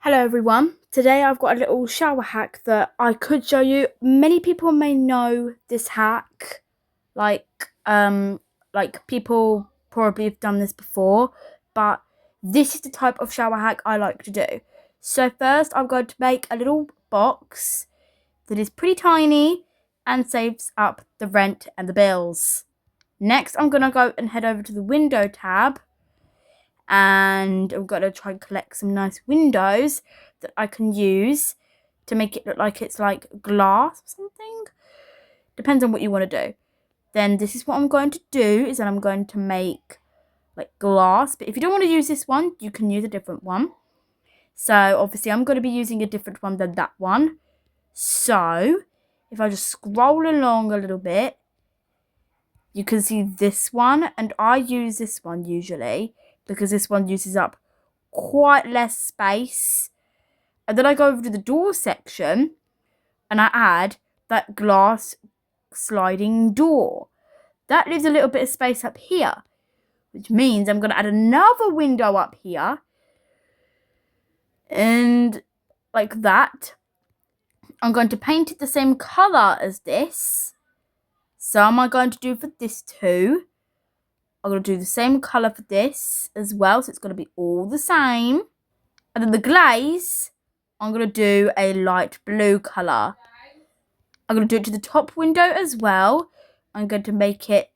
Hello everyone, today I've got a little shower hack that I could show you. Many people may know this hack, like people probably have done this before, but this is the type of shower hack I like to do. So first I'm going to make a little box that is pretty tiny and saves up the rent and the bills. Next I'm going to go and head over to the window tab, and I'm going to try and collect some nice windows that I can use to make it look like it's like glass or something. Depends on what you want to do. Then this is what I'm going to do, is that I'm going to make like glass, but if you don't want to use this one, you can use a different one. So obviously I'm going to be using a different one than that one. So if I just scroll along a little bit, you can see this one, and I use this one usually because this one uses up quite less space. And then I go over to the door section and I add that glass sliding door. That leaves a little bit of space up here, which means I'm going to add another window up here. And like that. I'm going to paint it the same colour as this. So am I going to do for this too? I'm going to do the same colour for this as well, so it's going to be all the same. And then the glaze, I'm going to do a light blue colour. I'm going to do it to the top window as well. I'm going to make it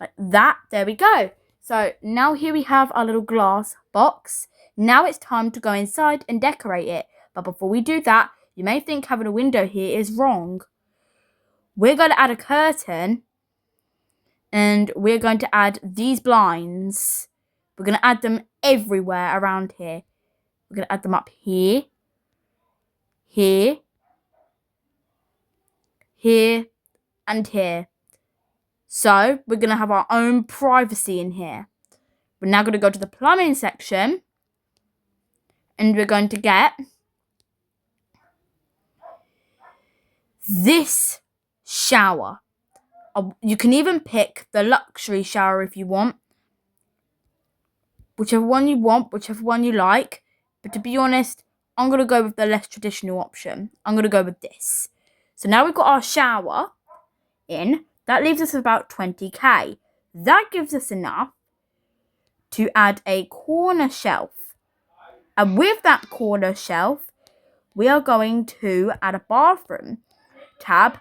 like that. There we go. So now here we have our little glass box. Now it's time to go inside and decorate it. But before we do that, you may think having a window here is wrong. We're going to add a curtain. And we're going to add these blinds. We're going to add them everywhere around here. We're going to add them up here, here, here, and here. So we're going to have our own privacy in here. We're now going to go to the plumbing section. And we're going to get this shower. You can even pick the luxury shower if you want. Whichever one you want, whichever one you like. But to be honest, I'm going to go with the less traditional option. I'm going to go with this. So now we've got our shower in. That leaves us about 20k. That gives us enough to add a corner shelf. And with that corner shelf, we are going to add a bathroom tab.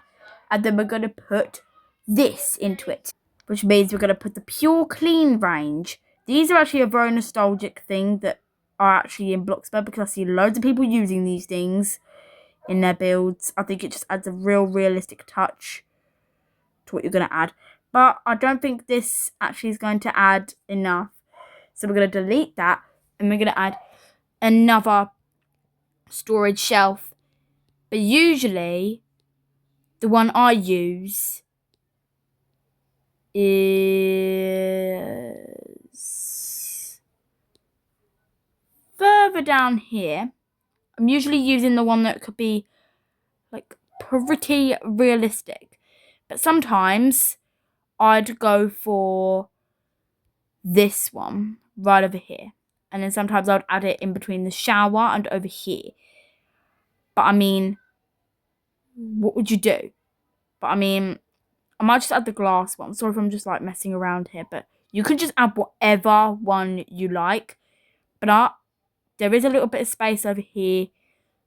And then we're going to put this into it, which means we're going to put the Pure Clean range. These are actually a very nostalgic thing that are actually in Bloxburg, because I see loads of people using these things in their builds. I think it just adds a real realistic touch to what you're going to add. But I don't think this actually is going to add enough. So we're going to delete that, and we're going to add another storage shelf. But usually, the one I use is further down here. I'm usually using the one that could be like pretty realistic, but sometimes I'd go for this one right over here, and then sometimes I'd add it in between the shower and over here. But I mean, what would you do? But I mean, I might just add the glass one. Sorry if I'm just like messing around here, but you can just add whatever one you like. But there is a little bit of space over here,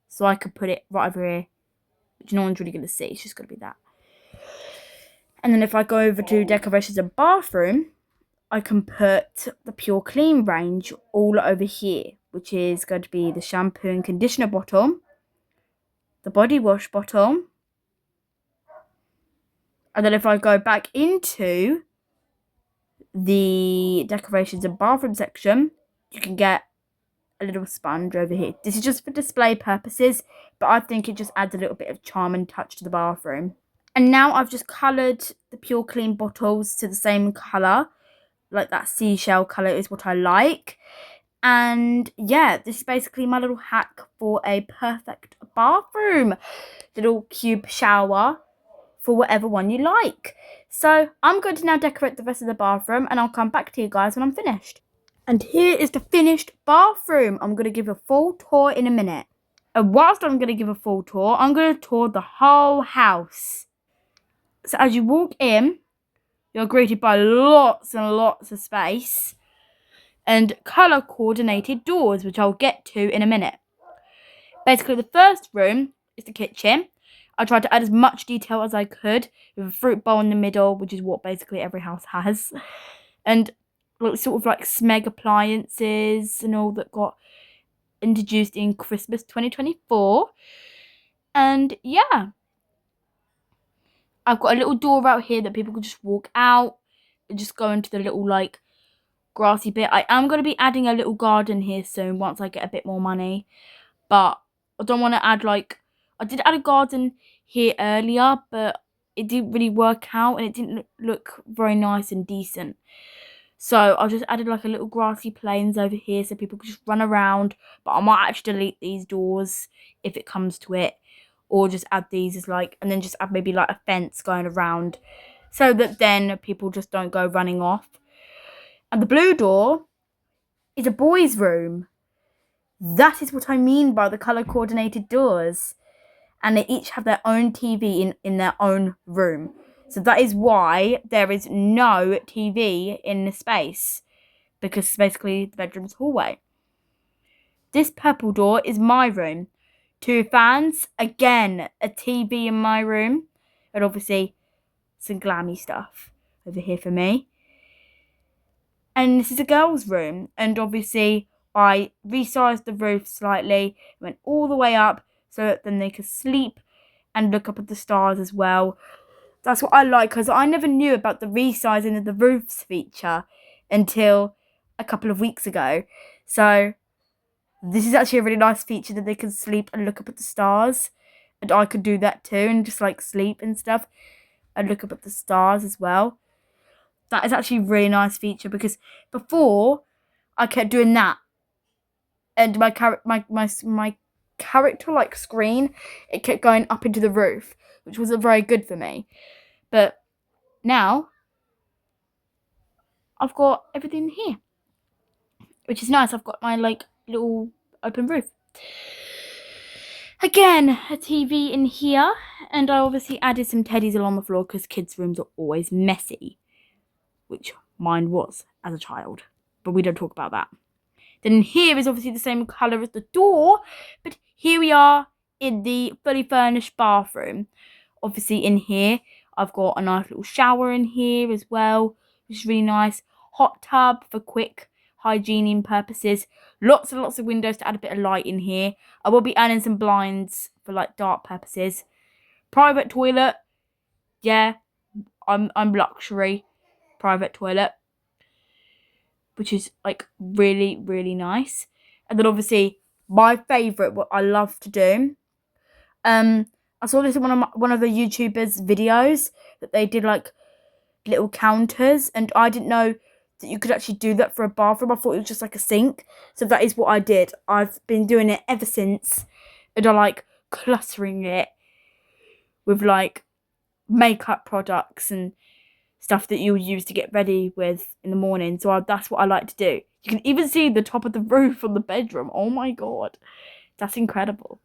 so I could put it right over here, which no one's really going to see. It's just going to be that. And then if I go over to decorations and bathroom, I can put the Pure Clean range all over here, which is going to be the shampoo and conditioner bottle, the body wash bottle. And then if I go back into the decorations and bathroom section, you can get a little sponge over here. This is just for display purposes, but I think it just adds a little bit of charm and touch to the bathroom. And now I've just coloured the Pure Clean bottles to the same colour. Like that seashell colour is what I like. And yeah, this is basically my little hack for a perfect bathroom. Little cube shower for whatever one you like. So I'm going to now decorate the rest of the bathroom, and I'll come back to you guys when I'm finished. And here is the finished bathroom. I'm going to give a full tour in a minute. And whilst I'm going to give a full tour, I'm going to tour the whole house. So as you walk in, you're greeted by lots and lots of space and colour coordinated doors, which I'll get to in a minute. Basically, the first room is the kitchen. I tried to add as much detail as I could with a fruit bowl in the middle, which is what basically every house has. And sort of like Smeg appliances and all that got introduced in Christmas 2024. And yeah, I've got a little door out here that people can just walk out and just go into the little like grassy bit. I am going to be adding a little garden here soon once I get a bit more money, but I don't want to add I did add a garden here earlier, but it didn't really work out and it didn't look very nice and decent. So I just added like a little grassy plains over here so people could just run around, but I might actually delete these doors if it comes to it, or just add these as and then just add maybe like a fence going around so that then people just don't go running off. And the blue door is a boys' room. That is what I mean by the colour coordinated doors. And they each have their own TV in their own room. So that is why there is no TV in the space, because basically the bedroom's hallway. This purple door is my room. 2 fans, again, a TV in my room, and obviously some glammy stuff over here for me. And this is a girl's room, and obviously I resized the roof slightly, went all the way up so that then they could sleep and look up at the stars as well. That's what I like, because I never knew about the resizing of the roofs feature until a couple of weeks ago. So this is actually a really nice feature that they can sleep and look up at the stars. And I could do that too and just sleep and stuff and look up at the stars as well. That is actually a really nice feature, because before I kept doing that and my character screen, it kept going up into the roof, which wasn't very good for me. But now I've got everything here, which is nice. I've got my little open roof. Again, a TV in here, and I obviously added some teddies along the floor because kids' rooms are always messy, which mine was as a child, but we don't talk about that. Then here is obviously the same colour as the door, but here we are in the fully furnished bathroom. Obviously in here, I've got a nice little shower in here as well, which is really nice. Hot tub for quick hygiene purposes. Lots and lots of windows to add a bit of light in here. I will be adding some blinds for dark purposes. Private toilet. Yeah, I'm luxury. Private toilet, which is really, really nice. And then obviously my favourite, what I love to do, I saw this in one of the YouTubers' videos that they did little counters, and I didn't know that you could actually do that for a bathroom. I thought it was just a sink. So that is what I did. I've been doing it ever since, and I like cluttering it with makeup products and stuff that you'll use to get ready with in the morning. So that's what I like to do. You can even see the top of the roof on the bedroom. Oh my god, that's incredible.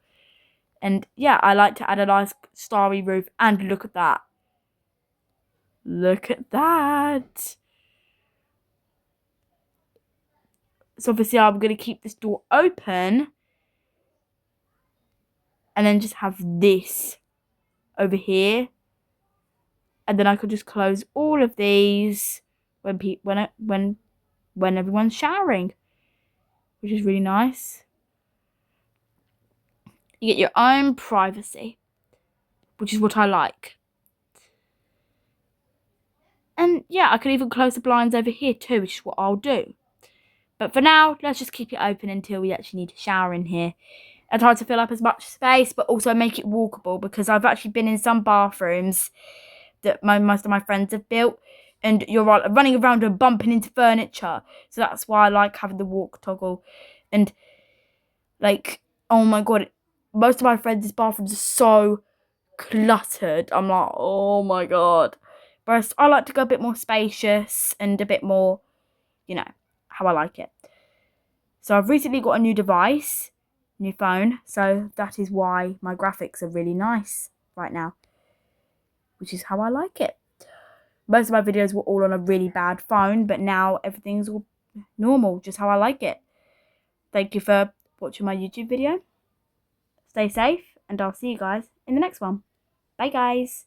And yeah, I like to add a nice starry roof, and look at that. Look at that. So obviously I'm going to keep this door open and then just have this over here. And then I could just close all of these when everyone's showering, which is really nice. You get your own privacy, which is what I like. And yeah, I could even close the blinds over here too, which is what I'll do. But for now, let's just keep it open until we actually need to shower in here. I try to fill up as much space, but also make it walkable, because I've actually been in some bathrooms that most of my friends have built, and you're running around and bumping into furniture. So that's why I like having the walk toggle. And oh my god, most of my friends' bathrooms are so cluttered. I'm like, oh my god. Whereas I like to go a bit more spacious and a bit more, how I like it. So I've recently got a new device, new phone, so that is why my graphics are really nice right now, which is how I like it. Most of my videos were all on a really bad phone, but now everything's all normal, just how I like it. Thank you for watching my YouTube video. Stay safe, and I'll see you guys in the next one. Bye guys.